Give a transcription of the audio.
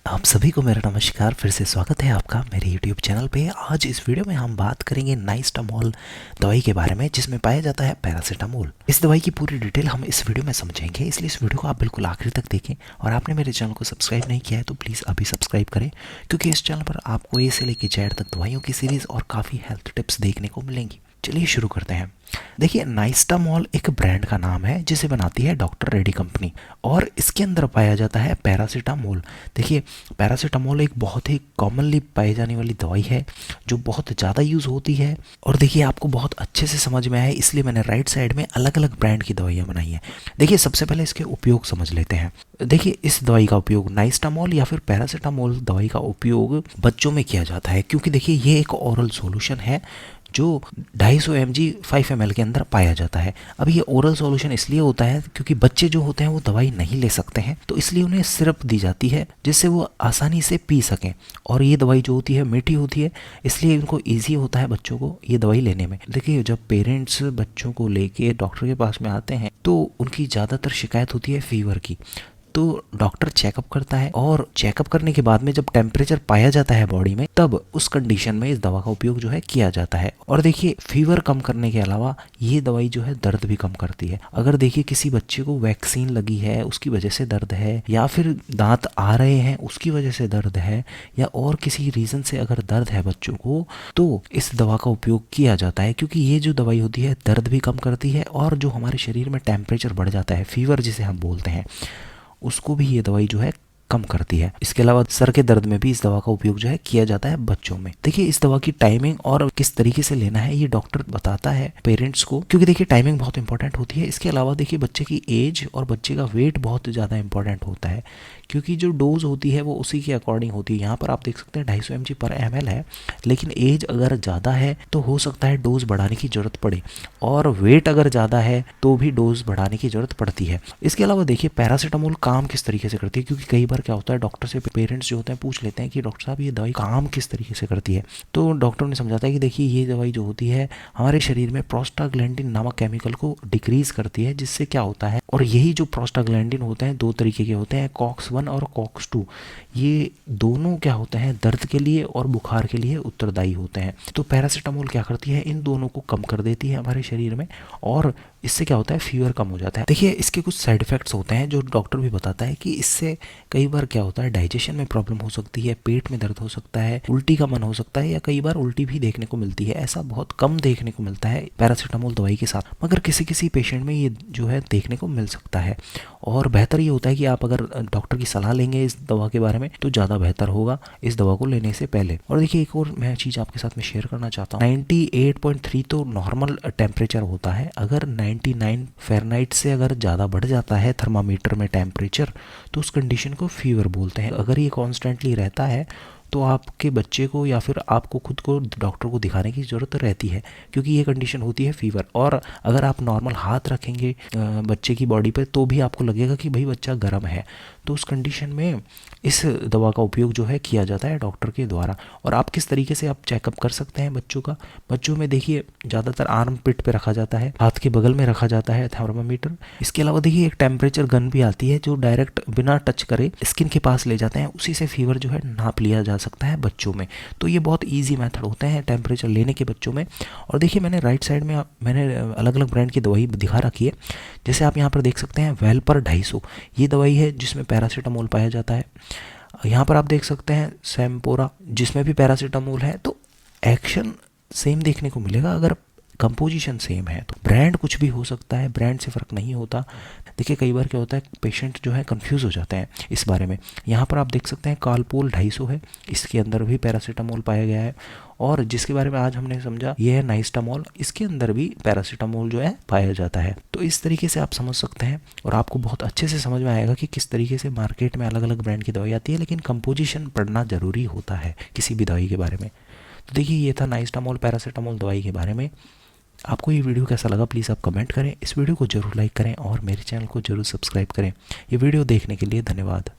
आप सभी को मेरा नमस्कार। फिर से स्वागत है आपका मेरे YouTube चैनल पे। आज इस वीडियो में हम बात करेंगे नाइस्टामोल दवाई के बारे में, जिसमें पाया जाता है पैरासीटामोल। इस दवाई की पूरी डिटेल हम इस वीडियो में समझेंगे, इसलिए इस वीडियो को आप बिल्कुल आखिर तक देखें। और आपने मेरे चैनल को सब्सक्राइब नहीं किया है तो प्लीज़ अभी सब्सक्राइब करें, क्योंकि इस चैनल पर आपको ए से लेकर जेड तक दवाइयों की सीरीज़ और काफ़ी हेल्थ टिप्स देखने को मिलेंगी। चलिए शुरू करते हैं। देखिए, नाइस्टामोल एक ब्रांड का नाम है जिसे बनाती है डॉक्टर रेड्डी कंपनी, और इसके अंदर पाया जाता है पैरासीटामोल। देखिए, पैरासीटामोल एक बहुत ही कॉमनली पाई जाने वाली दवाई है जो बहुत ज़्यादा यूज़ होती है। और देखिए, आपको बहुत अच्छे से समझ में आए इसलिए मैंने राइट साइड में अलग अलग ब्रांड की दवाइयाँ बनाई हैं। देखिए, सबसे पहले इसके उपयोग समझ लेते हैं। देखिए, इस दवाई का उपयोग नाइस्टामोल या फिर पैरासीटामोल दवाई का उपयोग बच्चों में किया जाता है, क्योंकि देखिए ये एक ओरल सॉल्यूशन है जो 250 mg 5 ml के अंदर पाया जाता है। अब ये ओरल सॉल्यूशन इसलिए होता है क्योंकि बच्चे जो होते हैं वो दवाई नहीं ले सकते हैं, तो इसलिए उन्हें सिरप दी जाती है जिससे वो आसानी से पी सकें। और ये दवाई जो होती है मीठी होती है, इसलिए उनको ईजी होता है बच्चों को ये दवाई लेने में। देखिए, जब पेरेंट्स बच्चों को लेके डॉक्टर के पास में आते हैं तो उनकी ज़्यादातर शिकायत होती है फीवर की। तो डॉक्टर चेकअप करता है, और चेकअप करने के बाद में जब टेम्परेचर पाया जाता है बॉडी में, तब उस कंडीशन में इस दवा का उपयोग जो है किया जाता है। और देखिए, फीवर कम करने के अलावा ये दवाई जो है दर्द भी कम करती है। अगर देखिए किसी बच्चे को वैक्सीन लगी है उसकी वजह से दर्द है, या फिर दांत आ रहे हैं उसकी वजह से दर्द है, या और किसी रीज़न से अगर दर्द है बच्चों को, तो इस दवा का उपयोग किया जाता है, क्योंकि ये जो दवाई होती है दर्द भी कम करती है, और जो हमारे शरीर में टेम्परेचर बढ़ जाता है, फीवर जिसे हम बोलते हैं, उसको भी ये दवाई जो है कम करती है। इसके अलावा सर के दर्द में भी इस दवा का उपयोग जो है किया जाता है बच्चों में। देखिए, इस दवा की टाइमिंग और किस तरीके से लेना है ये डॉक्टर बताता है पेरेंट्स को, क्योंकि देखिए टाइमिंग बहुत इंपॉर्टेंट होती है। इसके अलावा देखिए, बच्चे की एज और बच्चे का वेट बहुत ज़्यादा इंपॉर्टेंट होता है, क्योंकि जो डोज होती है वो उसी के अकॉर्डिंग होती है। यहाँ पर आप देख सकते हैं 250 mg पर ml है, लेकिन एज अगर ज़्यादा है तो हो सकता है डोज बढ़ाने की ज़रूरत पड़े, और वेट अगर ज़्यादा है तो भी डोज बढ़ाने की ज़रूरत पड़ती है। इसके अलावा देखिए, पैरासीटामोल काम किस तरीके से करती है, क्योंकि कई बार क्या होता है डॉक्टर से पेरेंट्स जो होते हैं पूछ लेते हैं कि डॉक्टर साहब ये दवाई काम किस तरीके से करती है, तो डॉक्टर ने समझाता है कि देखिए ये दवाई जो होती है हमारे शरीर में प्रोस्टाग्लैंडिन नामक केमिकल को डिक्रीज करती है, जिससे क्या होता है, और यही जो प्रोस्टाग्लैंडिन होते हैं दो तरीके के होते हैं, कॉक्स 1 और कॉक्स 2। ये दोनों क्या होते हैं, दर्द के लिए और बुखार के लिए उत्तरदायी होते हैं। तो पैरासीटामोल क्या करती है, इन दोनों को कम कर देती है हमारे शरीर में, और इससे क्या होता है, फीवर कम हो जाता है। देखिए, इसके कुछ साइड इफेक्ट्स होते हैं जो डॉक्टर भी बताता है कि इससे कई बार क्या होता है, डाइजेशन में प्रॉब्लम हो सकती है, पेट में दर्द हो सकता है, उल्टी का मन हो सकता है, या कई बार उल्टी भी देखने को मिलती है। ऐसा बहुत कम देखने को मिलता है पैरासीटामोल दवाई के साथ, मगर किसी किसी पेशेंट में ये जो है देखने को मिल सकता है। और बेहतर ये होता है कि आप अगर डॉक्टर की सलाह लेंगे इस दवा के बारे में तो ज़्यादा बेहतर होगा इस दवा को लेने से पहले। और देखिए, एक और मैं चीज़ आपके साथ में शेयर करना चाहता हूँ। 98.3 तो नॉर्मल टेम्परेचर होता है। अगर 99 फ़ारेनहाइट से अगर ज़्यादा बढ़ जाता है थर्मामीटर में टेम्परेचर, तो उस कंडीशन को फीवर बोलते हैं। अगर ये कॉन्स्टेंटली रहता है तो आपके बच्चे को या फिर आपको खुद को डॉक्टर को दिखाने की ज़रूरत रहती है, क्योंकि ये कंडीशन होती है फीवर। और अगर आप नॉर्मल हाथ रखेंगे बच्चे की बॉडी पे तो भी आपको लगेगा कि भाई बच्चा गर्म है, तो उस कंडीशन में इस दवा का उपयोग जो है किया जाता है डॉक्टर के द्वारा। और आप किस तरीके से आप चेकअप कर सकते हैं बच्चों का, बच्चों में देखिए ज़्यादातर आर्म पिट पे रखा जाता है, हाथ के बगल में रखा जाता है थर्मामीटर। इसके अलावा देखिए, एक टेम्परेचर गन भी आती है जो डायरेक्ट बिना टच करे स्किन के पास ले जाते हैं, उसी से फीवर जो है नाप लिया जा सकता है बच्चों में। तो ये बहुत ईजी मेथड होते हैं टेम्परेचर लेने के बच्चों में। और देखिए, मैंने राइट साइड में मैंने अलग अलग ब्रांड की दवाई दिखा रखी है। जैसे आप यहाँ पर देख सकते हैं वेलपर 250, ये दवाई है जिसमें पैरासीटामोल पाया जाता है। यहाँ पर आप देख सकते हैं सैम्पोरा, जिसमें भी पैरासीटामोल है। तो एक्शन सेम देखने को मिलेगा अगर कंपोजिशन सेम है, तो ब्रांड कुछ भी हो सकता है, ब्रांड से फ़र्क नहीं होता। देखिए, कई बार क्या होता है पेशेंट जो है कंफ्यूज हो जाते हैं इस बारे में। यहाँ पर आप देख सकते हैं कालपोल 250 है, इसके अंदर भी पैरासीटामोल पाया गया है। और जिसके बारे में आज हमने समझा ये है नाइस्टामोल, इसके अंदर भी पैरासीटामोल जो है पाया जाता है। तो इस तरीके से आप समझ सकते हैं, और आपको बहुत अच्छे से समझ में आएगा कि किस तरीके से मार्केट में अलग अलग ब्रांड की दवाई आती है, लेकिन कंपोजिशन पढ़ना ज़रूरी होता है किसी भी दवाई के बारे में। तो देखिए, ये था नाइस्टामोल पैरासीटामोल दवाई के बारे में। आपको ये वीडियो कैसा लगा प्लीज़ आप कमेंट करें, इस वीडियो को जरूर लाइक करें और मेरे चैनल को जरूर सब्सक्राइब करें। ये वीडियो देखने के लिए धन्यवाद।